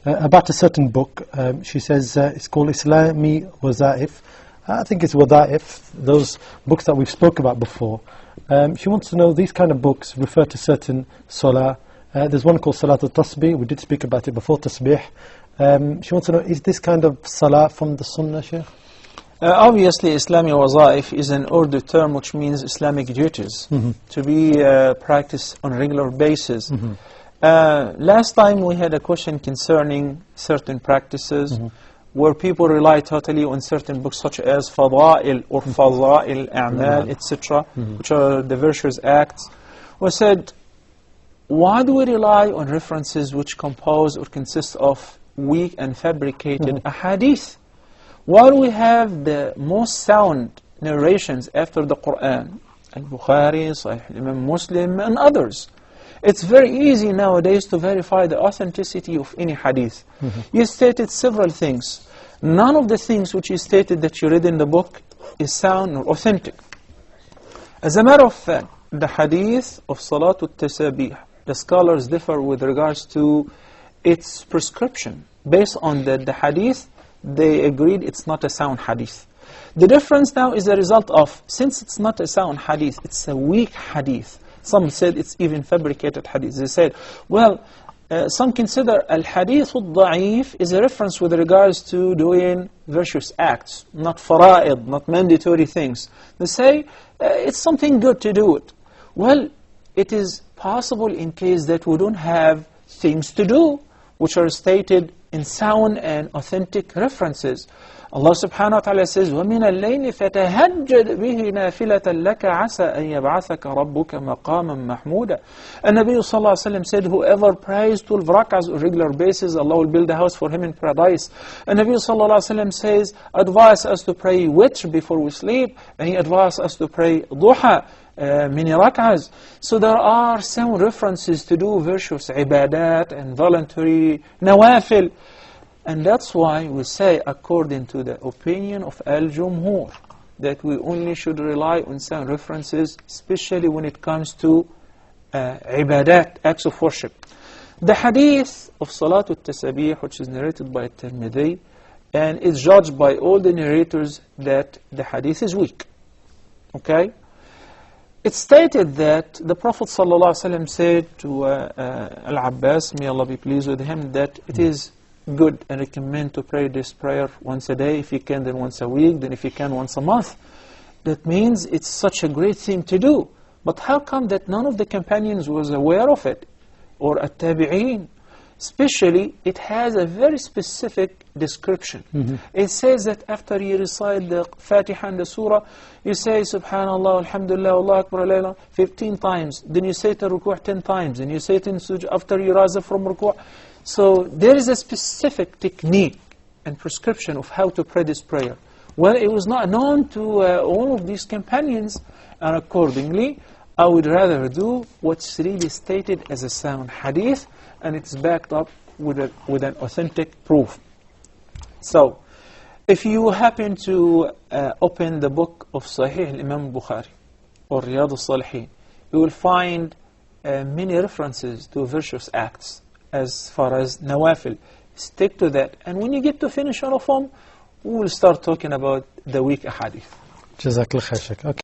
about a certain book. She says it's called Islami Wazaif. I think it's Wada'if, those books that we've spoke about before. She wants to know, these kind of books refer to certain salah. There's one called Salat al-Tasbih. We did speak about it before, Tasbih. She wants to know, is this kind of salah from the Sunnah, Shaykh? Obviously, Islami Wazaif is an Urdu term which means Islamic duties, to be practiced on a regular basis. Last time we had a question concerning certain practices, where people rely totally on certain books such as Fada'il or Fada'il A'mal, etc., which are the virtuous acts. We said, why do we rely on references which compose or consist of weak and fabricated ahadith? Why do we have the most sound narrations after the Quran? Al-Bukhari, Sahih Imam Muslim, and others. It's very easy nowadays to verify the authenticity of any hadith. You stated several things. None of the things which you stated that you read in the book is sound or authentic. As a matter of fact, the hadith of Salatul Tasabih, the scholars differ with regards to its prescription. Based on the hadith, they agreed it's not a sound hadith. The difference now is a result of, since it's not a sound hadith, it's a weak hadith. Some said it's even fabricated hadith. They said, well, some consider al-hadith al-da'if is a reference with regards to doing virtuous acts, not fara'id, not mandatory things. They say, it's something good to do it. Well, it is possible in case that we don't have things to do, which are stated in sound and authentic references. Allah subhanahu wa ta'ala says, وَمِنَ اللَّيْلِ فَتَهَجَّدْ بِهِ نَافِلَةً لَكَ عَسَىٰ أَن يَبْعَثَكَ رَبُّكَ مَقَامًا مَحْمُودًا. And Nabi sallallahu alayhi wa sallam said, whoever prays 12 rak'ahs on a regular basis, Allah will build a house for him in paradise. And Nabi sallallahu alayhi wa sallam says, advise us to pray witr before we sleep, and he advised us to pray duha, many rak'ahs. So there are some references to do virtuous ibadat and voluntary nawafil. And that's why we say, according to the opinion of Al-Jumhur, that we only should rely on some references, especially when it comes to ibadat, acts of worship. The hadith of Salatul Tasabih, which is narrated by Tirmidhi, and is judged by all the narrators that the hadith is weak. Okay? It's stated that the Prophet ﷺ said to Al-Abbas, may Allah be pleased with him, that it is good and recommend to pray this prayer once a day. If you can, then once a week. Then if you can, once a month. That means it's such a great thing to do. But how come that none of the companions was aware of it? Or at-tabi'een? Especially, it has a very specific description. It says that after you recite the Fatiha and the Surah, you say Subhanallah, Alhamdulillah, Allah Akbar, Layla 15 times. Then you say it in Ruku' 10 times. Then you say it in Sujood after you rise up from Ruku'. So there is a specific technique and prescription of how to pray this prayer. Well, it was not known to all of these companions, and accordingly, I would rather do what's really stated as a sound hadith, and it's backed up with an authentic proof. So, if you happen to open the book of Sahih Imam Bukhari or Riyadh al-Salihin, you will find many references to virtuous acts as far as nawafil. Stick to that, and when you get to finish all of them, we will start talking about the weak ahadith. Jazakallah khair, Shaykh. Okay.